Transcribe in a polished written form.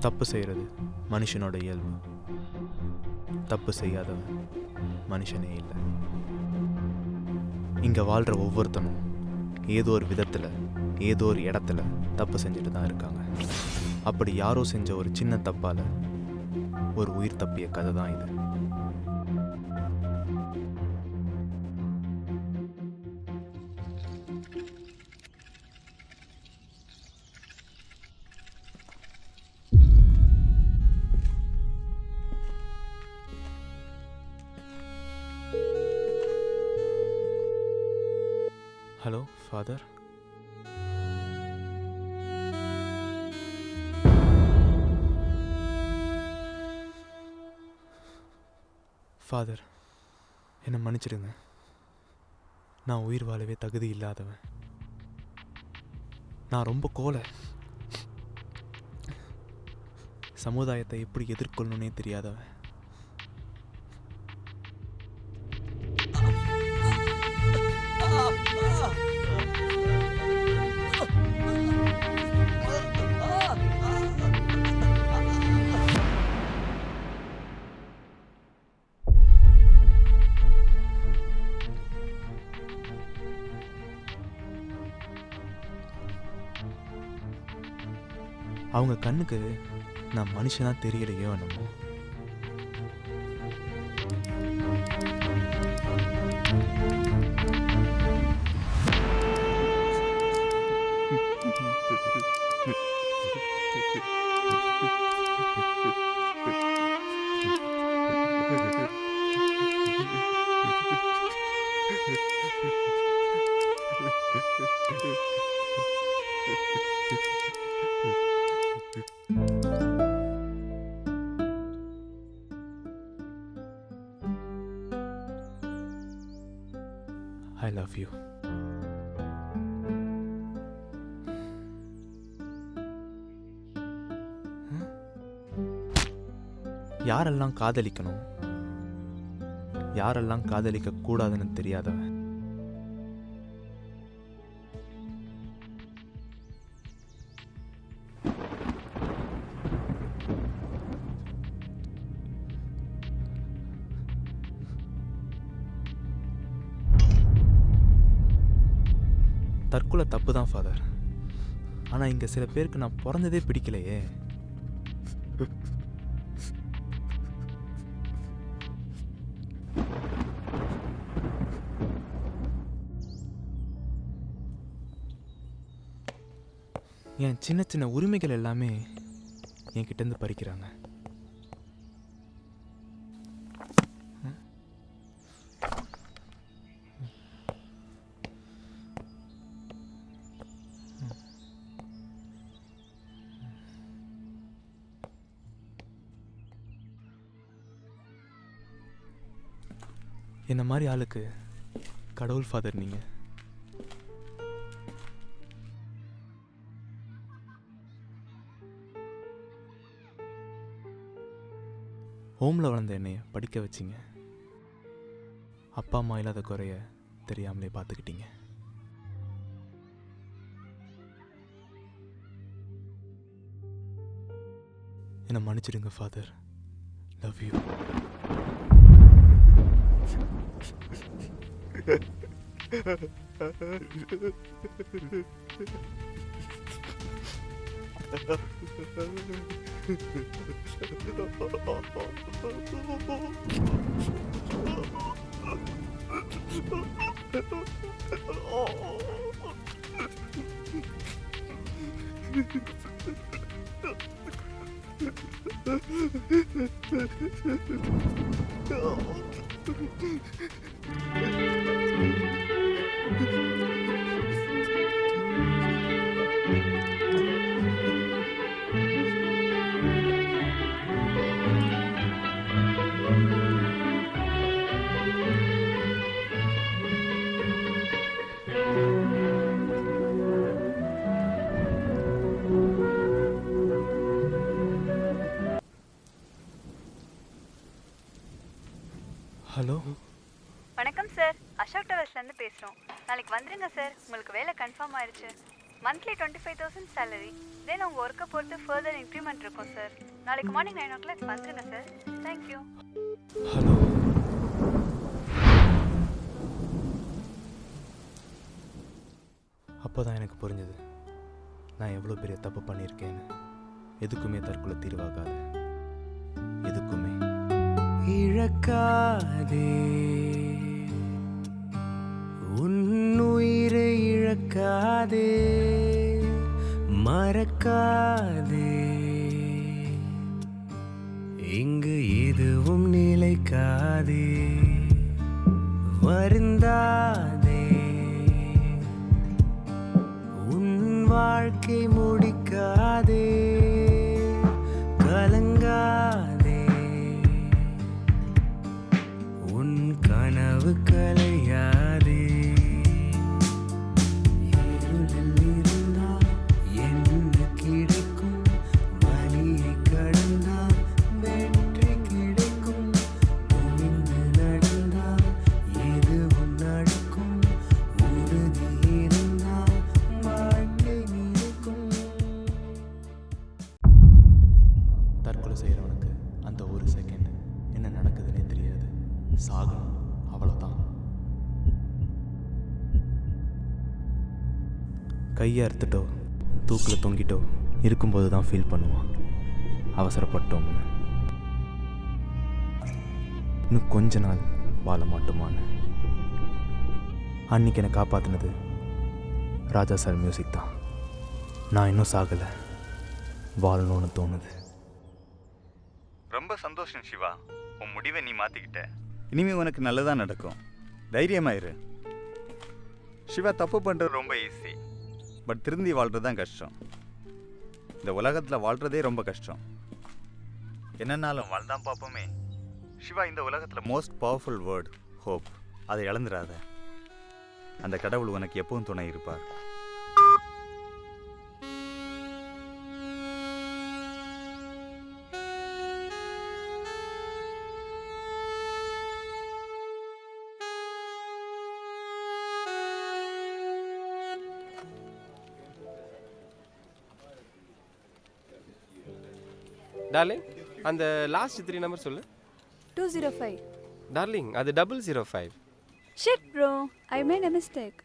தப்பு செய்கிறது மனுஷனோட இயல்பு. தப்பு செய்யாதவன் மனுஷனே இல்லை. இங்கே வாழ்கிற ஒவ்வொருத்தனும் ஏதோ ஒரு விதத்தில் ஏதோ ஒரு இடத்துல தப்பு செஞ்சுட்டு தான் இருக்காங்க. அப்படி யாரோ செஞ்ச ஒரு சின்ன தப்பால் ஒரு உயிர் தப்பிய கதை தான் இது. Hello father. ஃபாதர், என்னை மன்னிச்சிடுங்க. நான் உயிர் வாழவே தகுதி இல்லாதவன். நான் ரொம்ப கோலை. சமுதாயத்தை எப்படி எதிர்கொள்ளணுன்னே தெரியாதவன். அவங்க கண்ணுக்கு நான் மனுஷனா தெரியலையோ என்னமோ. I love you. யாரெல்லாம் காதலிக்கணும், யாரெல்லாம் காதலிக்க கூடாதுன்னு தெரியாதவன். தற்கொலை தப்பு தான் ஃபாதர். ஆனால் இங்கே சில பேருக்கு நான் பிறந்ததே பிடிக்கலையே. என் சின்ன சின்ன உரிமைகள் எல்லாமே என் கிட்டேருந்து பறிக்கிறாங்க. என்ன மாதிரி ஆளுக்கு கடவுள் ஃபாதர் நீங்க. ஹோமில் வளர்ந்த என்னைய படிக்க வச்சிங்க. அப்பா அம்மா இல்லாத குறைய தெரியாமலே பார்த்துக்கிட்டீங்க. என்னை மன்னிச்சிடுங்க ஃபாதர். Love you. ஹலோ, வணக்கம் சார். அசோக் டவர்ஸ்லேருந்து பேசுகிறோம். நாளைக்கு வந்துடுங்க சார், உங்களுக்கு வேலை கன்ஃபார்ம் ஆயிடுச்சு. Monthly 25,000 salary. தென் உங்கள் ஒர்க்கை பொறுத்து ஃபர்தர் இன்க்ரிமெண்ட் இருக்கும் சார். நாளைக்கு மார்னிங் 9 o'clock வந்துருங்க சார். தேங்க்யூ. ஹலோ. அப்போ தான் எனக்கு புரிஞ்சது நான் எவ்வளோ பெரிய தப்பு பண்ணியிருக்கேன்னு. எதுக்குமே தற்கொலை தீர்வாகாது. எதுக்குமே இழக்காதே உன்னுயிரை இழக்காதே மறக்காதே இங்கு எதுவும் நிலைக்காதே வருந்தாதே உன் வாழ்க்கை முடிக்காதே கலங்காதே உன் கனவு கலையாதே இருளில் இருந்தால் என்ன கிடைக்கும் வலியை கடந்தால் வெற்றி கிடைக்கும் துணிந்து நடந்தால் எதுவும் நடக்கும் உறுதி இருந்தால் வாழ்க்கை நிலைக்கும். தற்கொலை செய்கிறவனுக்கு அந்த ஒரு செகண்ட் என்ன நடக்குதுன்னே தெரியாது. சாகணும், அவ்வளோதான். கையை அறுத்துட்டோ தூக்கில் தொங்கிட்டோ இருக்கும்போது தான் ஃபீல் பண்ணுவான் அவசரப்பட்டோம்னு. இன்னும் கொஞ்ச நாள் வாழ மாட்டோமான்னு. அன்னைக்கு என்னை காப்பாற்றினது ராஜா சார் மியூசிக் தான். நான் இன்னும் சாகலை, வாழணும்னு தோணுது. ரொம்ப சந்தோஷம் சிவா, உன் முடிவை நீ மாற்றிக்கிட்ட. இனிமே உனக்கு நல்லதாக நடக்கும். தைரியமாயிரு. சிவா, தப்பு பண்ணுறது ரொம்ப ஈஸி, பட் திருந்தி வாழ்கிறது தான் கஷ்டம். இந்த உலகத்தில் வாழ்கிறதே ரொம்ப கஷ்டம். என்னன்னாலும் வாழ்தான் பார்ப்போமே. சிவா, இந்த உலகத்தில் மோஸ்ட் பவர்ஃபுல் வேர்ட் ஹோப். அதை இழந்துடாத. அந்த கடவுள் உனக்கு எப்பவும் துணை இருப்பார். டார்லிங், அந்த லாஸ்ட் 3 நம்பர் சொல்லு. 205. டார்லிங், அது 005. Shit bro, I made a mistake.